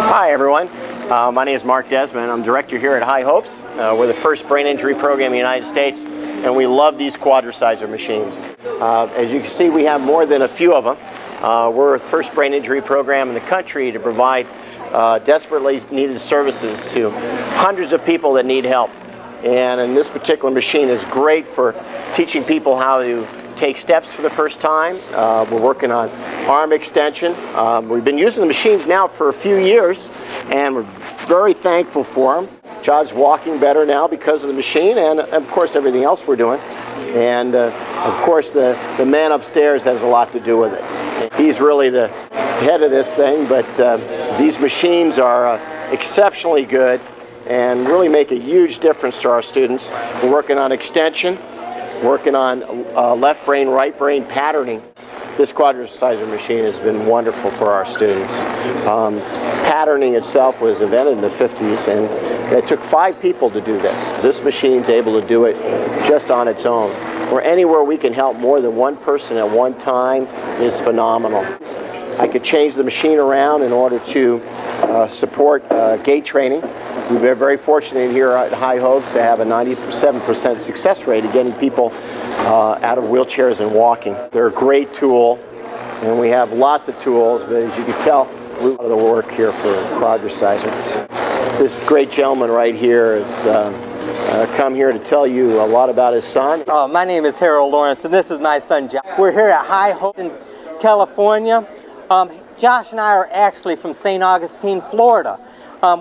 Hi everyone, my name is Mark Desmond. I'm director here at High Hopes. We're the first brain injury program in the United States, and we love these Quadriciser machines. As you can see, we have more than a few of them. We're the first brain injury program in the country to provide desperately needed services to hundreds of people that need help. And this particular machine is great for teaching people how to take steps for the first time. We're working on arm extension. We've been using the machines now for a few years, and we're very thankful for them. John's walking better now because of the machine, and of course everything else we're doing. And of course the man upstairs has a lot to do with it. He's really the head of this thing, but these machines are exceptionally good and really make a huge difference to our students. We're working on extension, working on left brain, right brain patterning. This Quadriciser machine has been wonderful for our students. Patterning itself was invented in the 50s, and it took 5 people to do this. This machine's able to do it just on its own. Or anywhere we can help more than one person at one time is phenomenal. I could change the machine around in order to support gait training. We've been very fortunate here at High Hopes to have a 97% success rate of getting people out of wheelchairs and walking. They're a great tool, and we have lots of tools, but as you can tell, we do a lot of the work here for Quadriciser. This great gentleman right here has come here to tell you a lot about his son. My name is Harold Lawrence, and this is my son, Josh. We're here at High Hope in California. Josh and I are actually from St. Augustine, Florida.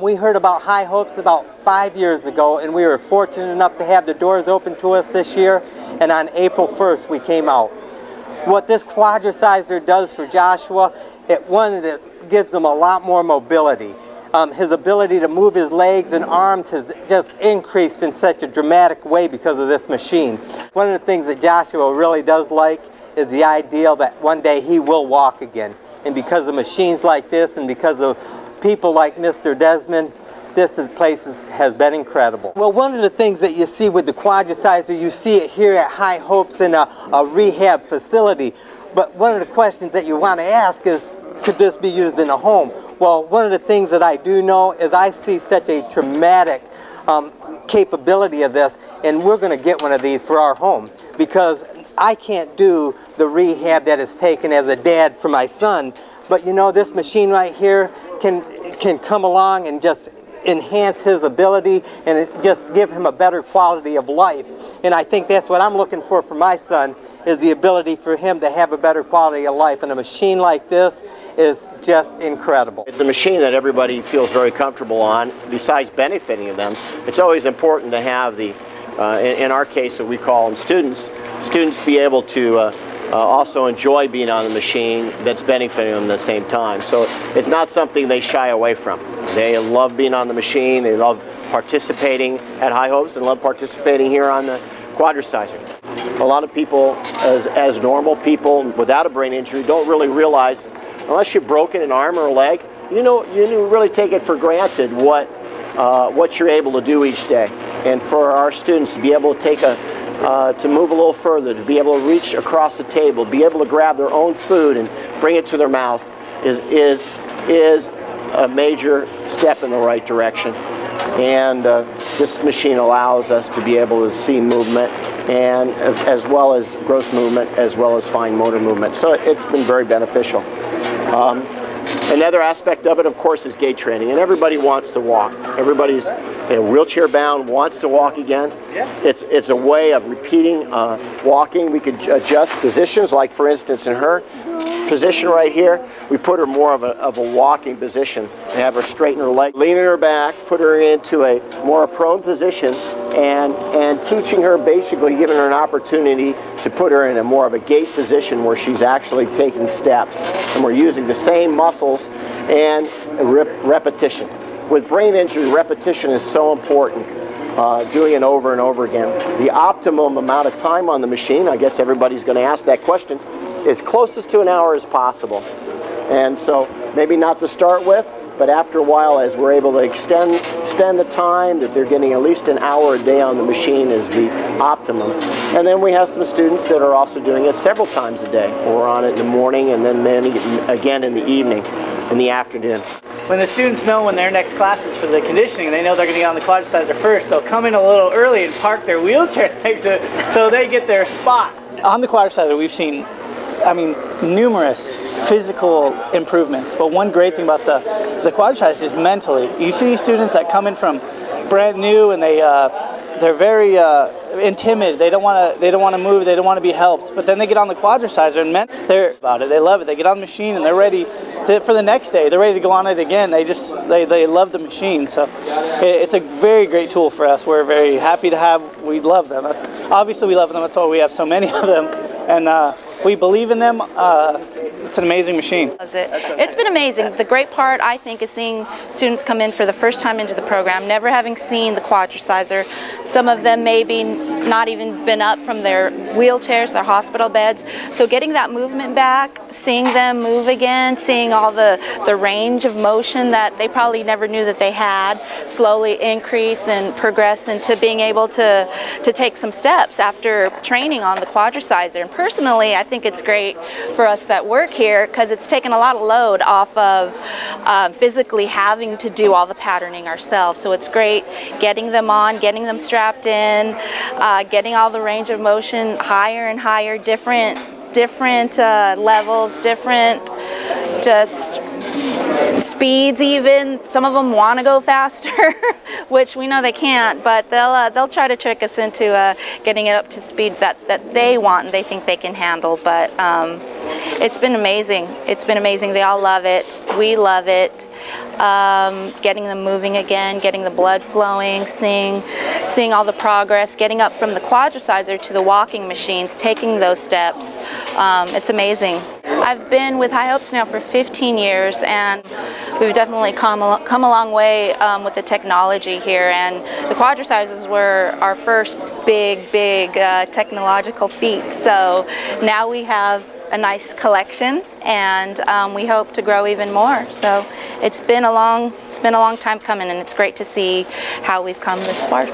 We heard about High Hopes about 5 years ago, and we were fortunate enough to have the doors open to us this year, and on April 1st we came out. What this Quadriciser does for Joshua, it gives him a lot more mobility. His ability to move his legs and arms has just increased in such a dramatic way because of this machine. One of the things that Joshua really does like is the idea that one day he will walk again. And because of machines like this and because of people like Mr. Desmond, this place has been incredible. Well, one of the things that you see with the Quadriciser, you see it here at High Hopes in a rehab facility. But one of the questions that you want to ask is, could this be used in a home? Well, one of the things that I do know is I see such a traumatic capability of this, and we're going to get one of these for our home, because I can't do the rehab that it's taken as a dad for my son. But you know, this machine right here can come along and just enhance his ability and just give him a better quality of life. And I think that's what I'm looking for my son, is the ability for him to have a better quality of life. And a machine like this is just incredible. It's a machine that everybody feels very comfortable on. Besides benefiting them, it's always important to have the, in our case, what we call them students be able to also enjoy being on the machine that's benefiting them at the same time. So it's not something they shy away from. They love being on the machine, they love participating at High Hopes and love participating here on the Quadriciser. A lot of people, as normal people without a brain injury, don't really realize, unless you've broken an arm or a leg, you really take it for granted what you're able to do each day. And for our students to be able to take to move a little further, to be able to reach across the table, be able to grab their own food and bring it to their mouth is a major step in the right direction. And this machine allows us to be able to see movement, and as well as gross movement, as well as fine motor movement. So it's been very beneficial. Another aspect of it, of course, is gait training, and everybody wants to walk. Everybody's wheelchair bound, wants to walk again. It's a way of repeating walking. We could adjust positions, like for instance in her position right here, we put her more of a walking position and have her straighten her leg, leaning her back, put her into a more prone position, and teaching her, basically giving her an opportunity to put her in a more of a gait position where she's actually taking steps, and we're using the same muscles and repetition. With brain injury, repetition is so important. Doing it over and over again. The optimum amount of time on the machine, I guess everybody's going to ask that question, is closest to an hour as possible. And so maybe not to start with, but after a while, as we're able to extend the time that they're getting, at least an hour a day on the machine is the optimum. And then we have some students that are also doing it several times a day. We're on it in the morning and then many again in the evening, in the afternoon. when the students know when their next class is for the conditioning, they know they're going to get on the Quadriciser first, they'll come in a little early and park their wheelchair next to it so they get their spot. On the Quadriciser, we've seen, numerous physical improvements, but one great thing about the Quadriciser is mentally. You see these students that come in from brand new and they're very intimidated. They don't want to move. They don't want to be helped. But then they get on the Quadriciser and they're about it. They love it. They get on the machine and they're ready for the next day. They're ready to go on it again. They love the machine. So it's a very great tool for us. We're very happy to have. We love them. Obviously we love them. That's why we have so many of them, and we believe in them. It's an amazing machine. It's been amazing. The great part, I think, is seeing students come in for the first time into the program, never having seen the Quadriciser. Some of them maybe not even been up from their wheelchairs, their hospital beds. So getting that movement back, seeing them move again, seeing all the range of motion that they probably never knew that they had, slowly increase and progress into being able to take some steps after training on the Quadriciser. And personally, I think it's great for us that work here because it's taken a lot of load off of physically having to do all the patterning ourselves. So it's great getting them on, getting them strapped in, getting all the range of motion higher and higher, different levels, different just speeds even. Some of them want to go faster, which we know they can't, but they'll try to trick us into getting it up to speed that they want and they think they can handle. But it's been amazing. It's been amazing. They all love it. We love it. Getting them moving again, getting the blood flowing, seeing all the progress, getting up from the Quadriciser to the walking machines, taking those steps. It's amazing. I've been with High Hopes now for 15 years, and we've definitely come a long way with the technology here. And the Quadricisers were our first big technological feat. So now we have a nice collection, and we hope to grow even more. So it's been a long time coming, and it's great to see how we've come this far.